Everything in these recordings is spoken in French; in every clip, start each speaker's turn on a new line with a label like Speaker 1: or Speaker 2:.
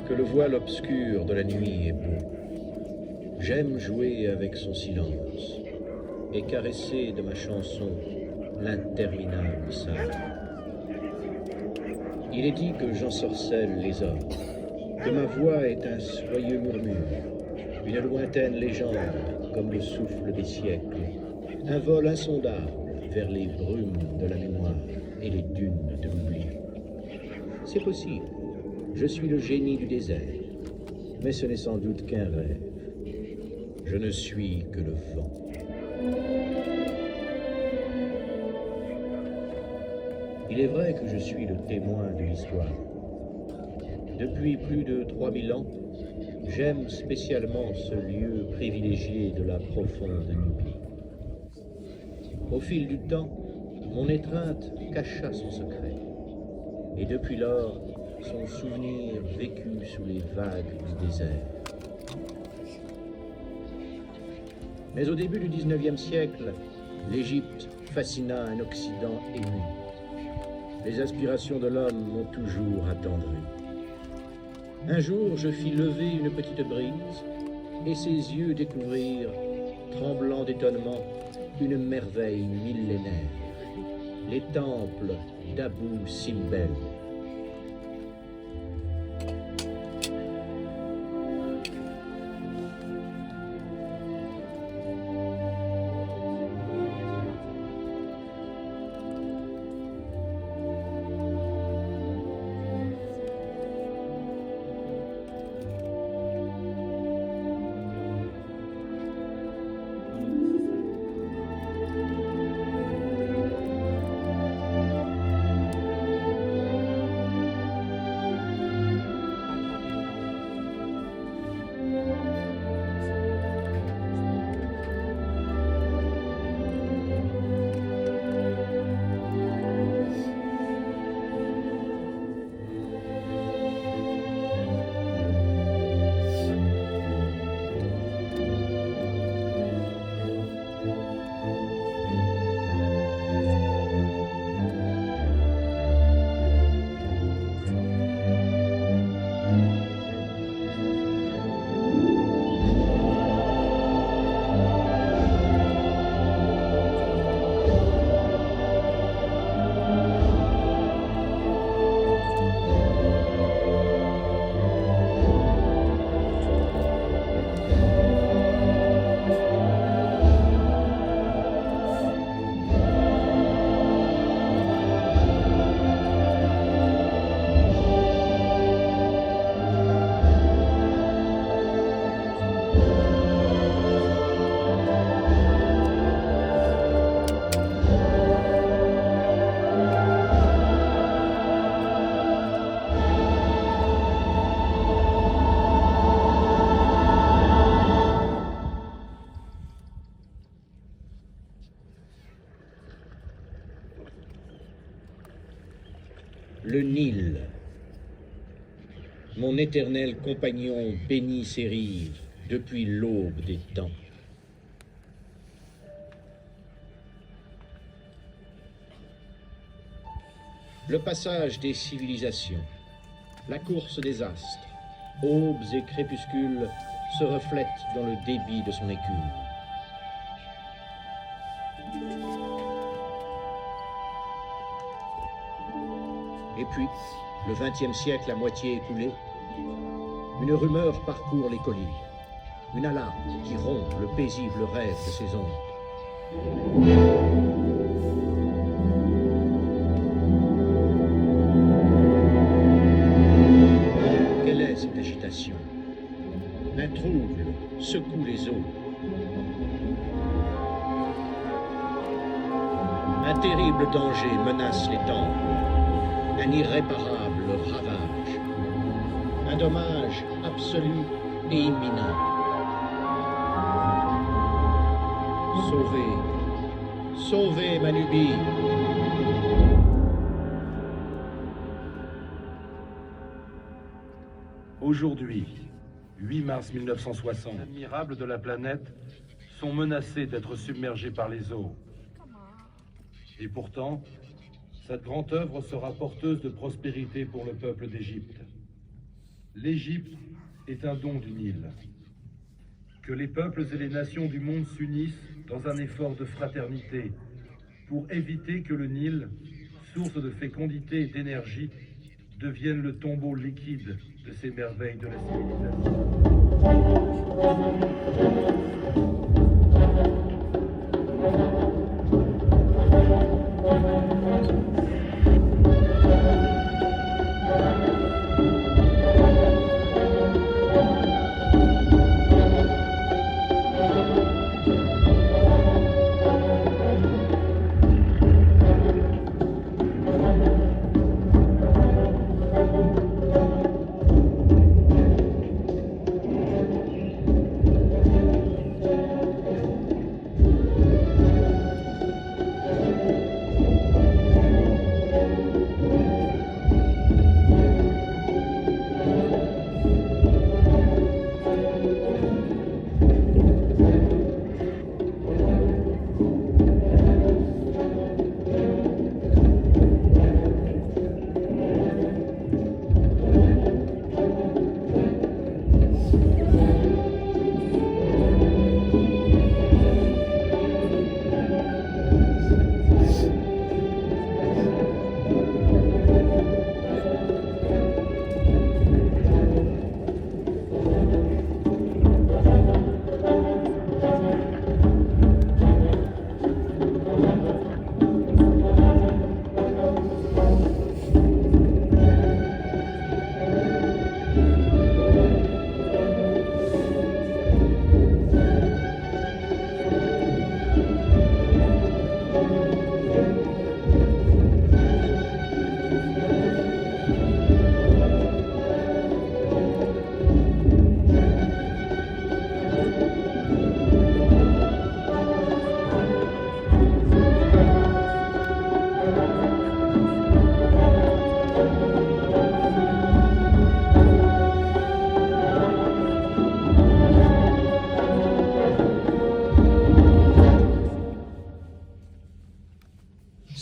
Speaker 1: Que le voile obscur de la nuit est beau. J'aime jouer avec son silence et caresser de ma chanson l'interminable sable. Il est dit que j'ensorcelle les hommes, que ma voix est un soyeux murmure, une lointaine légende comme le souffle des siècles, un vol insondable vers les brumes de la mémoire et les dunes de l'oubli. C'est possible. Je suis le génie du désert, mais ce n'est sans doute qu'un rêve. Je ne suis que le vent. Il est vrai que je suis le témoin de l'histoire. Depuis plus de 3000 ans, j'aime spécialement ce lieu privilégié de la profonde Nubie. Au fil du temps, mon étreinte cacha son secret, et depuis lors, son souvenir vécu sous les vagues du désert. Mais au début du XIXe siècle, l'Égypte fascina un Occident ému. Les aspirations de l'homme m'ont toujours attendri. Un jour, je fis lever une petite brise, et ses yeux découvrirent, tremblant d'étonnement, une merveille millénaire, les temples d'Abou Simbel. Le Nil, mon éternel compagnon bénit ses rives depuis l'aube des temps. Le passage des civilisations, la course des astres, aubes et crépuscules se reflètent dans le débit de son écume. Et puis, le XXe siècle à moitié écoulé, une rumeur parcourt les collines, une alarme qui rompt le paisible rêve de ses ondes. Quelle est cette agitation? Un trouble secoue les eaux. Un terrible danger menace les temples. Un irréparable ravage. Un dommage absolu et imminent. Sauvez, sauvez ma Nubie.
Speaker 2: Aujourd'hui, 8 mars 1960, les admirables de la planète sont menacés d'être submergés par les eaux. Et pourtant, cette grande œuvre sera porteuse de prospérité pour le peuple d'Égypte. L'Égypte est un don du Nil. Que les peuples et les nations du monde s'unissent dans un effort de fraternité pour éviter que le Nil, source de fécondité et d'énergie, devienne le tombeau liquide de ces merveilles de la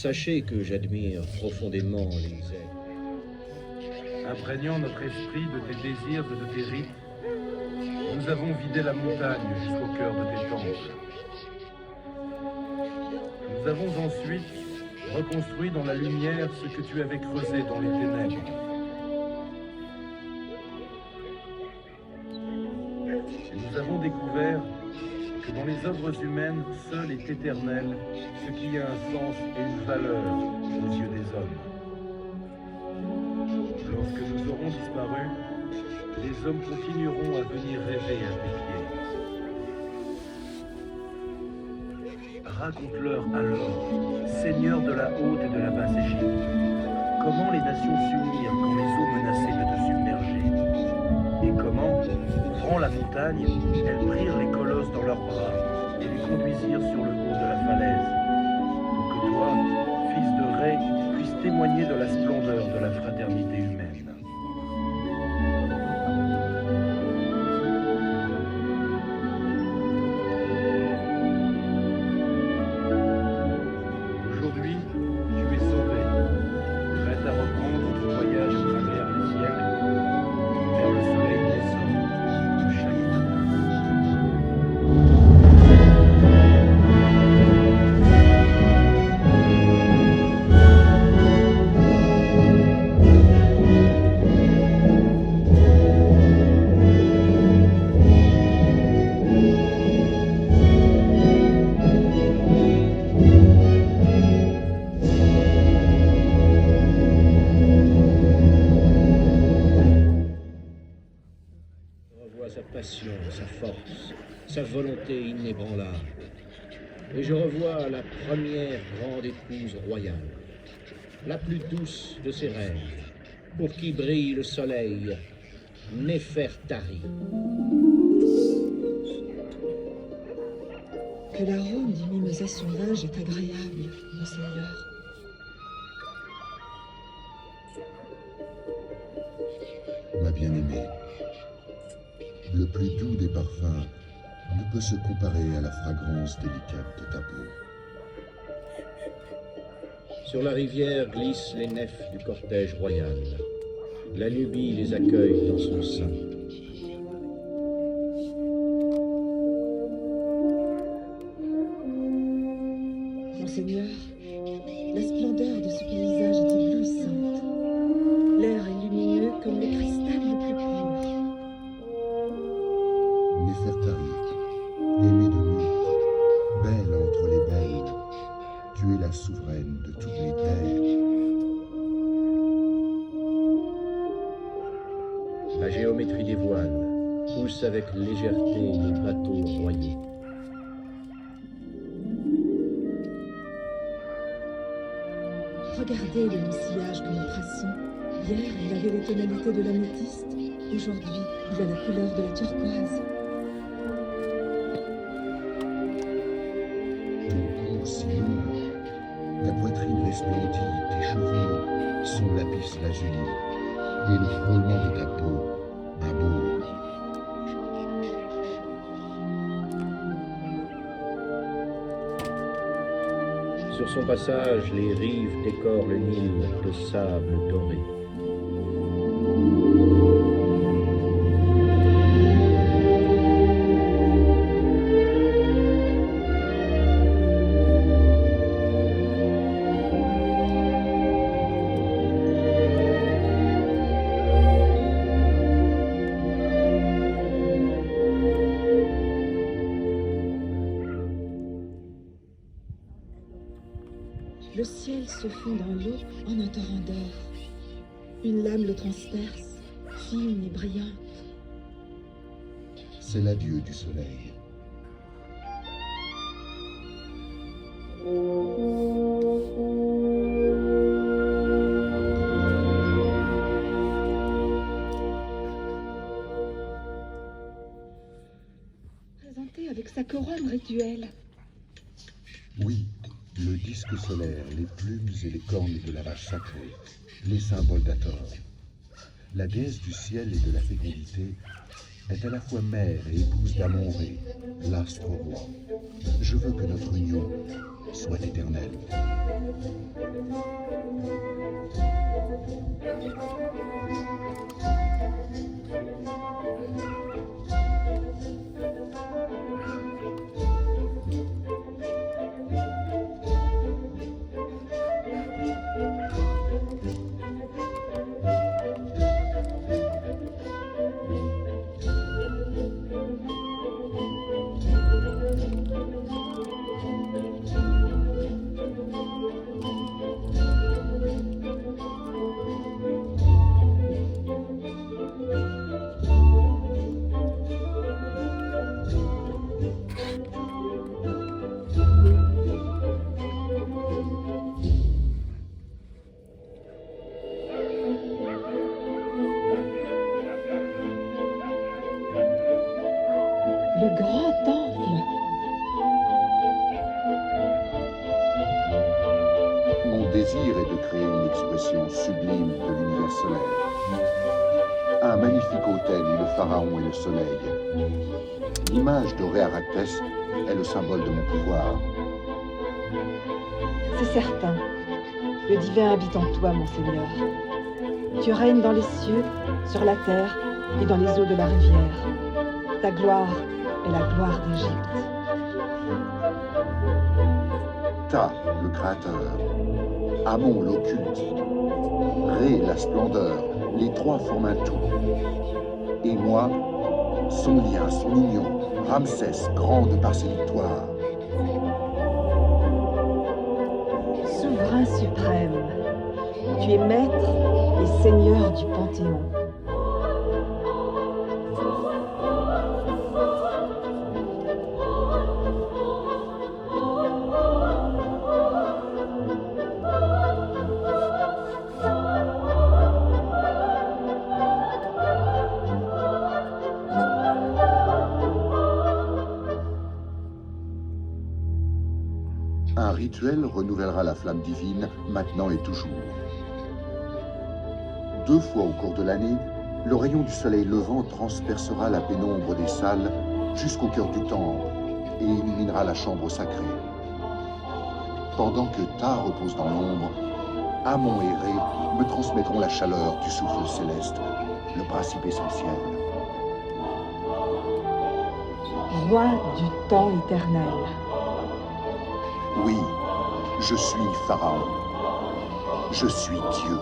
Speaker 1: Sachez que j'admire profondément les êtres.
Speaker 2: Imprégnant notre esprit de tes désirs et de tes rites, nous avons vidé la montagne jusqu'au cœur de tes temples. Nous avons ensuite reconstruit dans la lumière ce que tu avais creusé dans les ténèbres. Et nous avons découvert que dans les œuvres humaines, seul est éternel ce qui a un sens et une valeur aux yeux des hommes. Lorsque nous aurons disparu, les hommes continueront à venir rêver à tes pieds. Raconte-leur alors, Seigneur de la haute et de la basse Égypte, comment les nations s'unirent quand les eaux menaçaient de te submerger, et comment, ouvrant la montagne, elles prirent les colosses dans leurs bras et les conduisirent sur le haut de la falaise, pour que toi, fils de Ré, puisses témoigner de la splendeur de la fraternité humaine. Aujourd'hui, tu es sauvé, prête à reprendre ton voyage à travers les siècles, vers le soleil naissant de chaque matin.
Speaker 1: passion, sa force, sa volonté inébranlable. Et je revois la première grande épouse royale, la plus douce de ses rêves, pour qui brille le soleil, Néfertari.
Speaker 3: Que l'arôme du mimosa sauvage est agréable, monseigneur.
Speaker 4: Ma bien-aimée, le plus doux des parfums ne peut se comparer à la fragrance délicate de ta peau.
Speaker 1: Sur la rivière glissent les nefs du cortège royal. La Nubie les accueille dans son sein.
Speaker 3: Monseigneur, la splendeur de ce paysage est éblouissante. L'air est lumineux comme le cristal le plus pur.
Speaker 4: Néfertari, aimée de nuit, belle entre les belles, tu es la souveraine de toutes les terres.
Speaker 1: La géométrie des voiles pousse avec légèreté les bateaux royaux.
Speaker 3: Regardez le sillage que nous traçons. Hier, il avait les tonalités de l'améthyste. Aujourd'hui, il a la couleur de la turquoise.
Speaker 4: Ton cou si long, ta poitrine resplendit, tes cheveux sont lapis lazuli, et le frôlement de ta peau, un baume.
Speaker 1: Sur son passage, les rives décorent le Nil de sable doré.
Speaker 3: Le ciel se fond dans l'eau en un torrent d'or. Une lame le transperce, fine et brillante.
Speaker 4: C'est l'adieu du soleil.
Speaker 3: Présenté avec sa couronne rituelle.
Speaker 4: Oui, le disque solaire, les plumes et les cornes de la vache sacrée, les symboles d'Hathor. La déesse du ciel et de la fécondité est à la fois mère et épouse d'Amon-Ré, l'astre roi. Je veux que notre union soit éternelle.
Speaker 3: Le grand temple.
Speaker 4: Mon désir est de créer une expression sublime de l'univers solaire. Un magnifique autel où le pharaon et le soleil. L'image de Réaractès est le symbole de mon pouvoir.
Speaker 3: C'est certain. Le divin habite en toi, monseigneur. Tu règnes dans les cieux, sur la terre et dans les eaux de la rivière. Ta gloire est la gloire d'Égypte.
Speaker 4: Ta, le créateur. Amon, l'occulte. Ré, la splendeur. Les trois forment un tout. Et moi, son lien, son union. Ramsès, grande par ses victoires.
Speaker 3: Souverain suprême, tu es maître et seigneur du Panthéon.
Speaker 4: Un rituel renouvellera la flamme divine maintenant et toujours. 2 fois au cours de l'année, le rayon du soleil levant transpercera la pénombre des salles jusqu'au cœur du temple et illuminera la chambre sacrée. Pendant que Ta repose dans l'ombre, Amon et Ré me transmettront la chaleur du souffle céleste, le principe essentiel.
Speaker 3: Roi du temps éternel.
Speaker 4: Oui, je suis Pharaon. Je suis Dieu.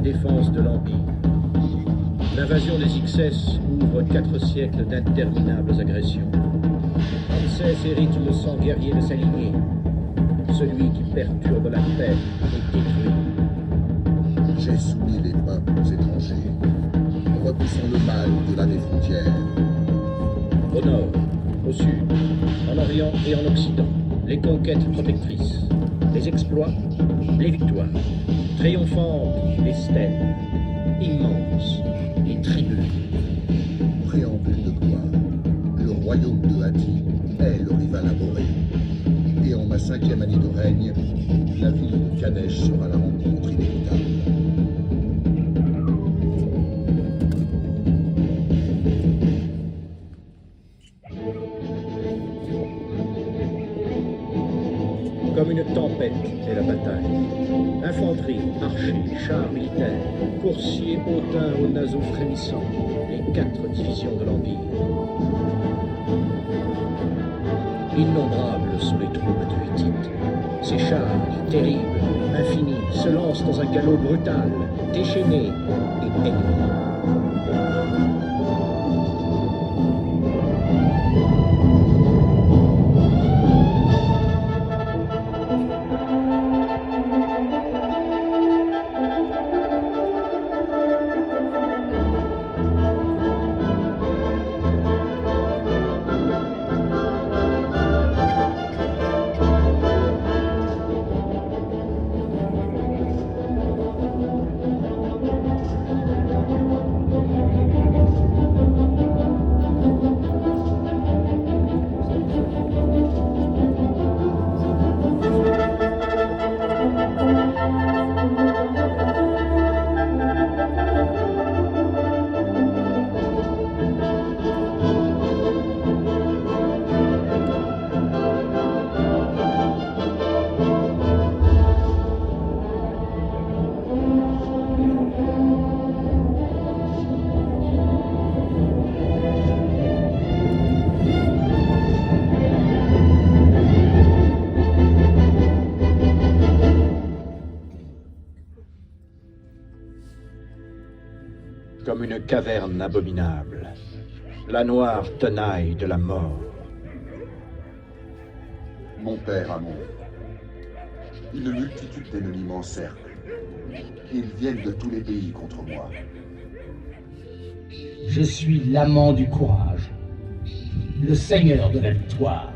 Speaker 1: Défense de l'Empire. L'invasion des Ixès ouvre 4 siècles d'interminables agressions. Ramsès hérite le sang guerrier de sa lignée. Celui qui perturbe la paix est détruit.
Speaker 4: J'ai soumis les peuples étrangers, repoussant le mal au-delà des frontières.
Speaker 1: Au nord, au sud, en Orient et en Occident, les conquêtes protectrices, les exploits, les victoires. Triomphantes, les stèles, immenses, les tribus.
Speaker 4: Préambule de gloire, le royaume de Hatti est le rival abhorré. Et en ma 5e année de règne, la ville de Kadesh sera la rencontre inévitable.
Speaker 1: Comme une tempête est la bataille. Infanterie, archers, chars militaires, coursiers hautains aux naseaux frémissants, les 4 divisions de l'Empire. Innombrables sont les troupes du Hittite. Ces chars, terribles, infinis, se lancent dans un galop brutal, déchaîné et ennemi. Comme une caverne abominable, la noire tenaille de la mort.
Speaker 4: Mon père Amon, une multitude d'ennemis m'encerclent. Ils viennent de tous les pays contre moi.
Speaker 5: Je suis l'amant du courage, le seigneur de la victoire.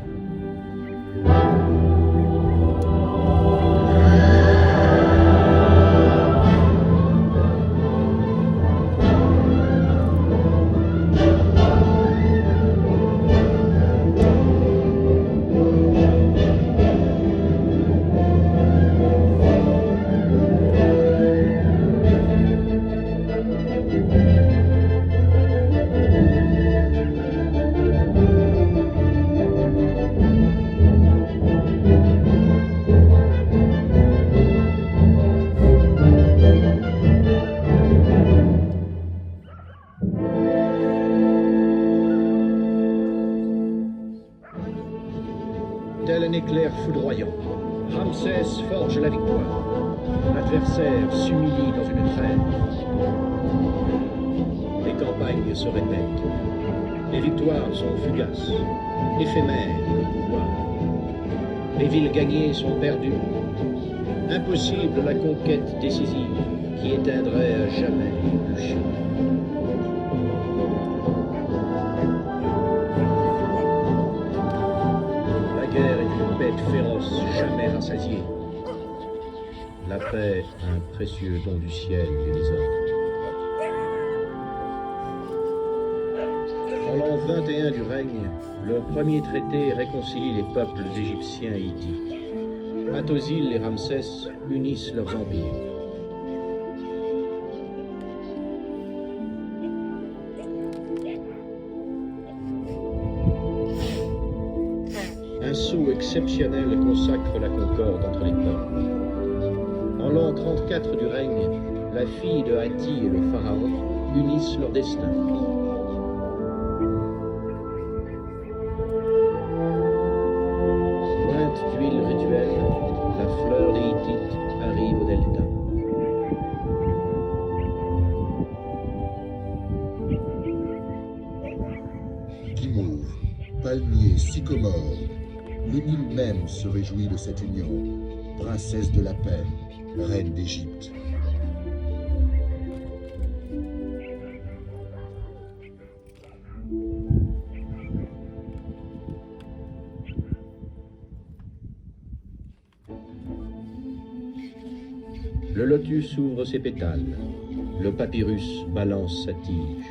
Speaker 1: Tel un éclair foudroyant, Ramsès forge la victoire. L'adversaire s'humilie dans une trêve. Les campagnes se répètent. Les victoires sont fugaces, éphémères le pouvoir. Les villes gagnées sont perdues. Impossible la conquête décisive qui éteindrait à jamais le bûcher. La guerre est une bête féroce, jamais rassasiée. La paix, un précieux don du ciel et des hommes. En l'an 21 du règne, le premier traité réconcilie les peuples égyptiens et hittites. Hattusil et Ramsès unissent leurs empires. Un sceau exceptionnel consacre la concorde entre les peuples. En l'an 34 du règne, la fille de Hatti et le pharaon unissent leur destin. Jointe d'huile rituelle, la fleur des Hittites arrive au delta.
Speaker 4: Guimauve, palmier, sycomore, le Nil même se réjouit de cette union, princesse de la paix, reine d'Égypte.
Speaker 1: Le lotus ouvre ses pétales, le papyrus balance sa tige.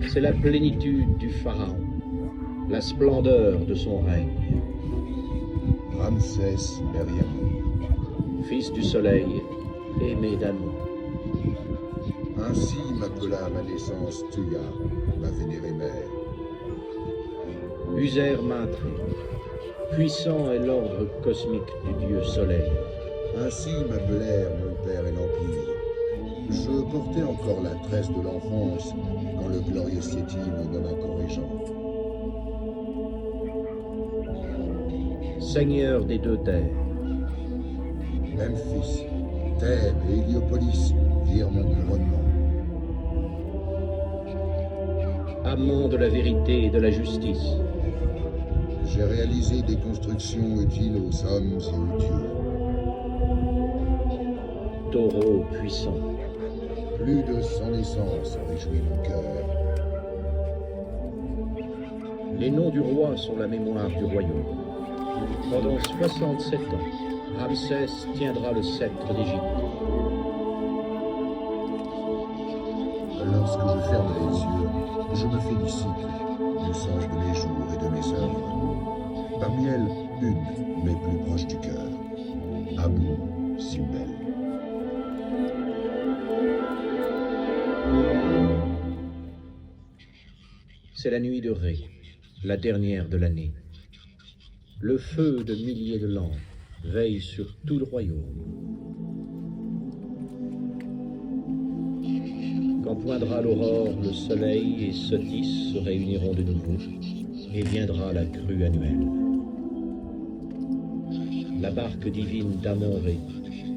Speaker 1: C'est la plénitude du pharaon, la splendeur de son règne.
Speaker 4: Ramsès Meriam.
Speaker 1: Fils du soleil, aimé d'Amon.
Speaker 4: Ainsi m'appela à ma naissance Tuya, ma vénérée mère.
Speaker 1: User Maintré, puissant est l'ordre cosmique du dieu soleil.
Speaker 4: Ainsi m'appelèrent mon père et l'Empire. Je portais encore la tresse de l'enfance quand le glorieux Séti me nomma corrigeant.
Speaker 1: Seigneur des deux terres,
Speaker 4: Memphis, Thèbes et Héliopolis virent mon couronnement.
Speaker 1: amant de la vérité et de la justice,
Speaker 4: J'ai réalisé des constructions utiles aux hommes et aux dieux.
Speaker 1: taureau puissant,
Speaker 4: Plus de 100 naissances réjouit mon cœur.
Speaker 1: les noms du roi sont la mémoire du royaume. Pendant 67 ans, Ramsès tiendra le sceptre d'Égypte.
Speaker 4: Lorsque je ferme les yeux, je me félicite du sens de mes jours et de mes œuvres. Parmi elles, une m'est plus proche du cœur. Amour, si belle.
Speaker 1: C'est la nuit de Ré, la dernière de l'année. Le feu de milliers de lampes veille sur tout le royaume. Quand poindra l'aurore, le soleil et Sotis se réuniront de nouveau, et viendra la crue annuelle. La barque divine d'Amon-Ré,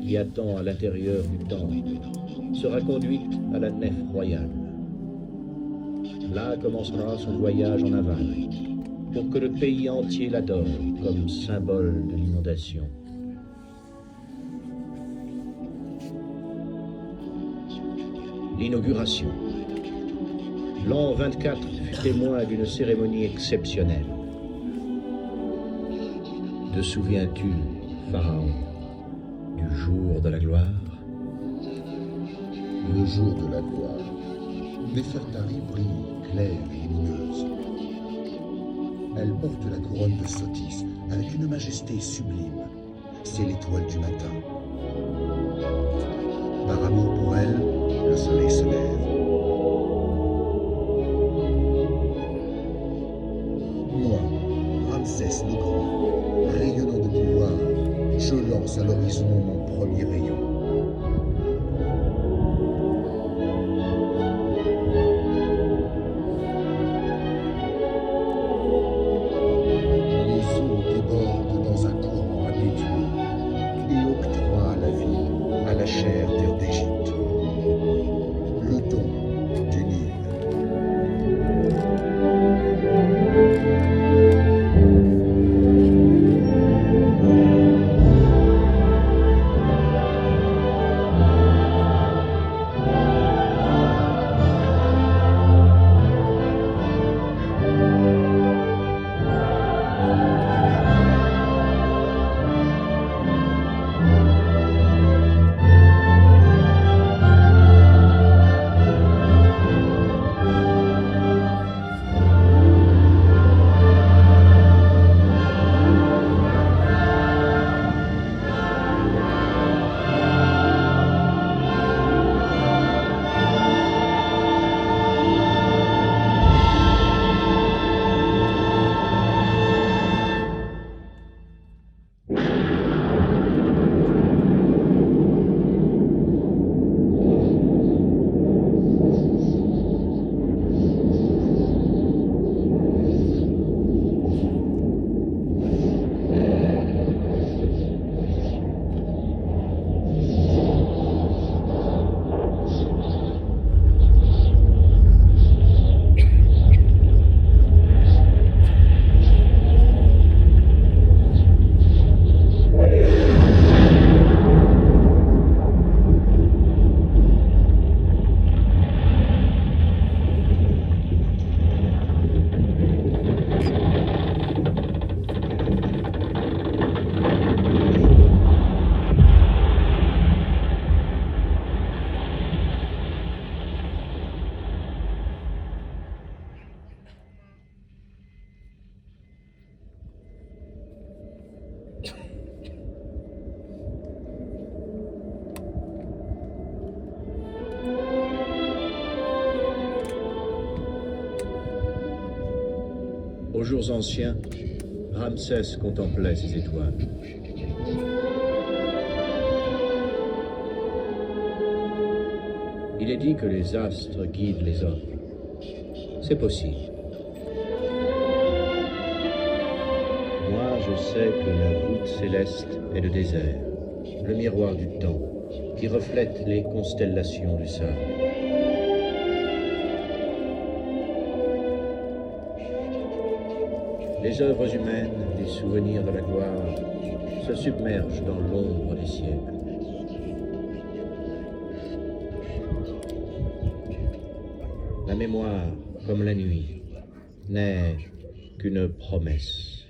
Speaker 1: qui attend à l'intérieur du temple, sera conduite à la nef royale. Là commencera son voyage en aval, pour que le pays entier l'adore comme symbole de l'inondation. L'inauguration. L'an 24 fut témoin d'une cérémonie exceptionnelle. Te souviens-tu, Pharaon, du jour de la gloire?
Speaker 4: Le jour de la gloire. Néfertari brille, claire et lumineuse. Elle porte la couronne de Sotis avec une majesté sublime. C'est l'étoile du matin. Par amour pour elle, le soleil se lève. Moi, Ramsès le Grand, rayonnant de pouvoir, je lance à l'horizon mon premier rayon. Les eaux débordent dans un courant impétueux et octroient la vie à la chère terre d'Égypte. Le don du Nil.
Speaker 1: Aux jours anciens, Ramsès contemplait ces étoiles. Il est dit que les astres guident les hommes. C'est possible. Moi, je sais que la voûte céleste est le désert, le miroir du temps, qui reflète les constellations du sable. Les œuvres humaines, les souvenirs de la gloire, se submergent dans l'ombre des siècles. La mémoire, comme la nuit, n'est qu'une promesse.